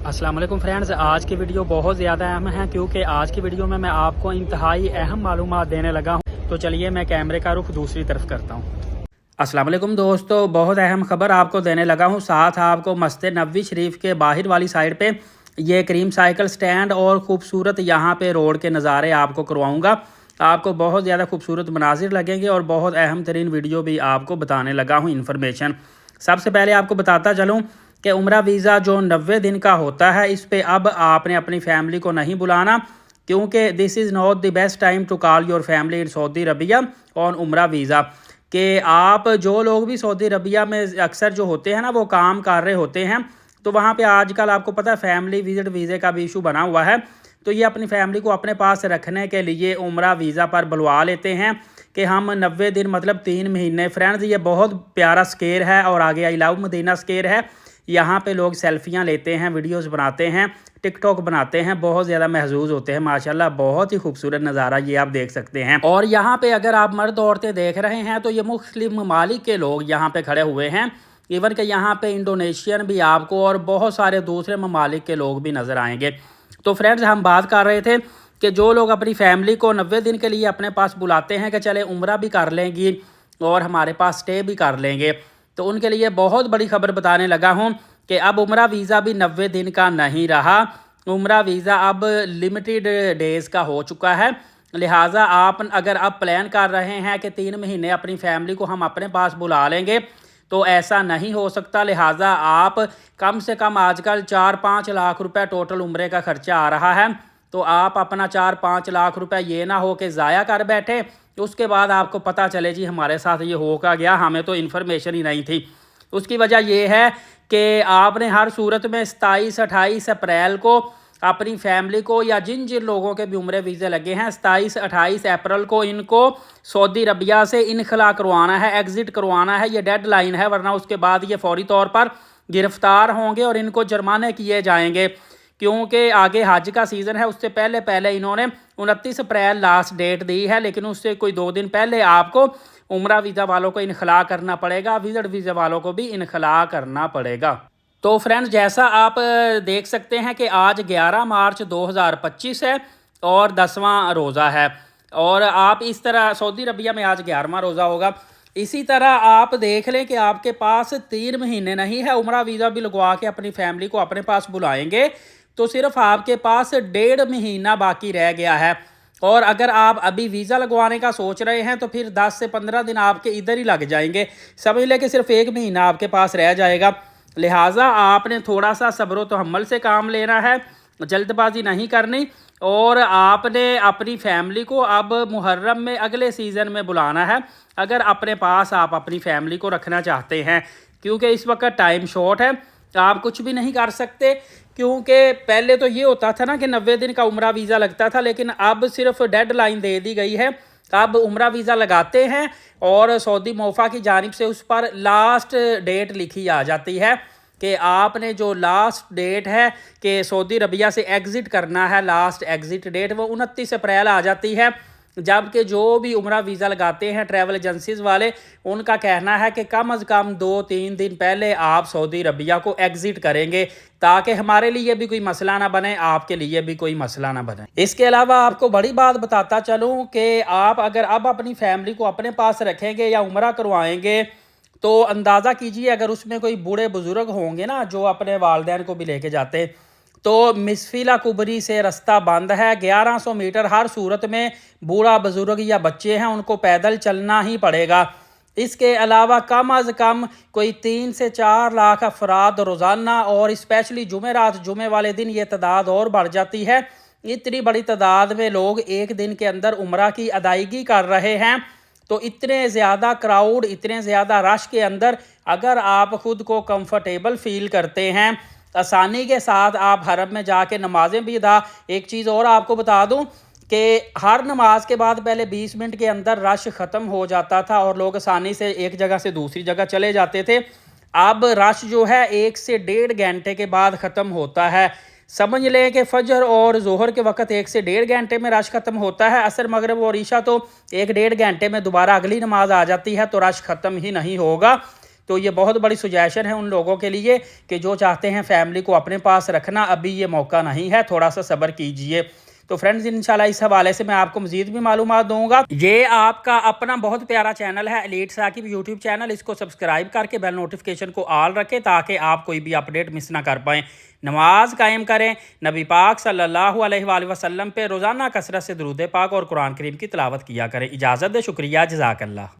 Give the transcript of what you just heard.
अस्सलाम वालेकुम फ्रेंड्स, आज की वीडियो बहुत ज़्यादा अहम है क्योंकि आज की वीडियो में मैं आपको इंतहाई अहम मालूमात देने लगा हूं। तो चलिए मैं कैमरे का रुख दूसरी तरफ करता हूं। अस्सलाम वालेकुम दोस्तों, बहुत अहम खबर आपको देने लगा हूं। साथ आपको मस्जिद नबवी शरीफ के बाहर वाली साइड पे ये करीम साइकिल स्टैंड और खूबसूरत यहाँ पे रोड के नज़ारे आपको करवाऊँगा। आपको बहुत ज़्यादा खूबसूरत मनाजिर लगेंगे और बहुत अहम तरीन वीडियो भी आपको बताने लगा हूँ इन्फॉर्मेशन। सबसे पहले आपको बताता चलूँ कि उम्रा वीज़ा जो 90 दिन का होता है, इस पे अब आपने अपनी फैमिली को नहीं बुलाना, क्योंकि this is not the best time to call your family in Saudi Arabia on Umrah visa. कि आप जो लोग भी सऊदी अरबिया में अक्सर जो होते हैं ना, वो काम कर रहे होते हैं, तो वहाँ पे आजकल आपको पता है फैमिली विजिट वीज़े का भी इशू बना हुआ है। तो ये अपनी फैमिली को अपने पास रखने के लिए उम्रा वीज़ा पर बुलवा लेते हैं कि हम 90 दिन मतलब 3 महीने। फ्रेंड्स, ये बहुत प्यारा स्केयर है और आगे आई लव मदीना स्केयर है। यहाँ पे लोग सेल्फियाँ लेते हैं, वीडियोस बनाते हैं, टिकटॉक बनाते हैं, बहुत ज़्यादा महजूज होते हैं। माशाल्लाह बहुत ही खूबसूरत नज़ारा ये आप देख सकते हैं। और यहाँ पे अगर आप मर्द औरतें देख रहे हैं तो ये मुख्तलिफ ममालिक के लोग यहाँ पे खड़े हुए हैं। इवन कि यहाँ पे इंडोनेशियन भी आपको और बहुत सारे दूसरे ममालिक के लोग भी नज़र आएंगे। तो फ्रेंड्स, हम बात कर रहे थे कि जो लोग अपनी फैमिली को 90 दिन के लिए अपने पास बुलाते हैं कि चले उम्रा भी कर लेंगी और हमारे पास स्टे भी कर लेंगे, तो उनके लिए बहुत बड़ी खबर बताने लगा हूँ कि अब उम्रा वीज़ा भी 90 दिन का नहीं रहा। उम्रा वीज़ा अब लिमिटेड डेज़ का हो चुका है। लिहाजा आप अगर अब प्लान कर रहे हैं कि 3 महीने अपनी फैमिली को हम अपने पास बुला लेंगे, तो ऐसा नहीं हो सकता। लिहाजा आप कम से कम आजकल 4-5 लाख रुपए टोटल उम्रे का खर्चा आ रहा है, तो आप अपना 4-5 लाख रुपए ये ना हो कि ज़ाया कर बैठे, उसके बाद आपको पता चले जी हमारे साथ ये हो का गया, हमें तो इन्फॉर्मेशन ही नहीं थी। उसकी वजह ये है कि आपने हर सूरत में 27-28 अप्रैल को अपनी फैमिली को या जिन जिन लोगों के भी उम्रे वीज़े लगे हैं 27-28 अप्रैल को इनको सऊदी अरबिया से इनखला करवाना है, एग्ज़िट करवाना है। ये डेड लाइन है, वरना उसके बाद ये फौरी तौर पर गिरफ़्तार होंगे और इनको जुर्माने किए जाएंगे, क्योंकि आगे हज का सीज़न है। उससे पहले पहले इन्होंने 29 अप्रैल लास्ट डेट दी है, लेकिन उससे कोई 2 दिन पहले आपको उम्रा वीज़ा वालों को इनखला करना पड़ेगा, विजिट वीज़ा वालों को भी इनखला करना पड़ेगा। तो फ्रेंड्स, जैसा आप देख सकते हैं कि आज 11 मार्च 2025 है और 10वां रोज़ा है, और आप इस तरह सऊदी अरबिया में आज 11वां रोज़ा होगा। इसी तरह आप देख लें कि आपके पास 3 महीने नहीं है, उम्रा वीज़ा भी लगवा के अपनी फैमिली को अपने पास बुलाएंगे तो सिर्फ आपके पास 1.5 महीना बाकी रह गया है। और अगर आप अभी वीज़ा लगवाने का सोच रहे हैं तो फिर 10 से 15 दिन आपके इधर ही लग जाएंगे। समझ लें कि सिर्फ 1 महीना आपके पास रह जाएगा। लिहाजा आपने थोड़ा सा सब्र तहम्मुल से काम लेना है, जल्दबाजी नहीं करनी, और आपने अपनी फैमिली को अब मुहर्रम में अगले सीज़न में बुलाना है अगर अपने पास आप अपनी फैमिली को रखना चाहते हैं, क्योंकि इस वक्त टाइम शॉर्ट है। आप कुछ भी नहीं कर सकते, क्योंकि पहले तो ये होता था ना कि 90 दिन का उम्रा वीज़ा लगता था, लेकिन अब सिर्फ डेड लाइन दे दी गई है। अब उम्रा वीज़ा लगाते हैं और सऊदी मोफ़ा की जानिब से उस पर लास्ट डेट लिखी आ जाती है कि आपने जो लास्ट डेट है कि सऊदी अरबिया से एग्ज़िट करना है, लास्ट एग्ज़िट डेट वो 29 अप्रैल आ जाती है। जबकि जो भी उम्रा वीज़ा लगाते हैं ट्रैवल एजेंसीज़ वाले, उनका कहना है कि कम अज़ कम 2-3 दिन पहले आप सऊदी अरबिया को एग्ज़िट करेंगे, ताकि हमारे लिए भी कोई मसला ना बने, आपके लिए भी कोई मसला ना बने। इसके अलावा आपको बड़ी बात बताता चलूँ कि आप अगर अब अपनी फैमिली को अपने पास रखेंगे या उम्रा करवाएंगे, तो अंदाज़ा कीजिए अगर उसमें कोई बूढ़े बुज़ुर्ग होंगे ना जो अपने वालिदैन को भी लेके जाते, तो मिसफिला कुबरी से रास्ता बंद है। 1100 मीटर हर सूरत में बूढ़ा बुजुर्ग या बच्चे हैं उनको पैदल चलना ही पड़ेगा। इसके अलावा कम अज़ कम कोई 3 से 4 लाख अफराद रोज़ाना, और स्पेशली जुमेरात जुमे वाले दिन ये तादाद और बढ़ जाती है। इतनी बड़ी तादाद में लोग एक दिन के अंदर उम्रा की अदायगी कर रहे हैं, तो इतने ज़्यादा क्राउड, इतने ज़्यादा रश के अंदर अगर आप ख़ुद को कंफर्टेबल फ़ील करते हैं, आसानी के साथ आप हरम में जाके नमाज़ें भी अदा। एक चीज़ और आपको बता दूं कि हर नमाज के बाद पहले 20 मिनट के अंदर रश ख़त्म हो जाता था और लोग आसानी से एक जगह से दूसरी जगह चले जाते थे। अब रश जो है 1 से 1.5 घंटे के बाद ख़त्म होता है। समझ लें कि फजर और जोहर के वक्त 1 से 1.5 घंटे में रश ख़त्म होता है। असर, मगरिब और ईशा तो 1-1.5 घंटे में दोबारा अगली नमाज आ जाती है, तो रश ख़त्म ही नहीं होगा। تو یہ بہت بڑی سجیشن ہے ان لوگوں کے لیے کہ جو چاہتے ہیں فیملی کو اپنے پاس رکھنا، ابھی یہ موقع نہیں ہے، تھوڑا سا صبر کیجئے۔ تو فرینڈز انشاءاللہ اس حوالے سے میں آپ کو مزید بھی معلومات دوں گا۔ یہ آپ کا اپنا بہت پیارا چینل ہے ایلیٹ ثاقب یوٹیوب چینل، اس کو سبسکرائب کر کے بیل نوٹیفیکیشن کو آل رکھیں تاکہ آپ کوئی بھی اپڈیٹ مس نہ کر پائیں۔ نماز قائم کریں، نبی پاک صلی اللہ علیہ وآلہ وسلم پہ روزانہ کثرت سے درود پاک اور قرآن کریم کی تلاوت کیا کریں۔ اجازت دے، شکریہ، جزاک اللہ۔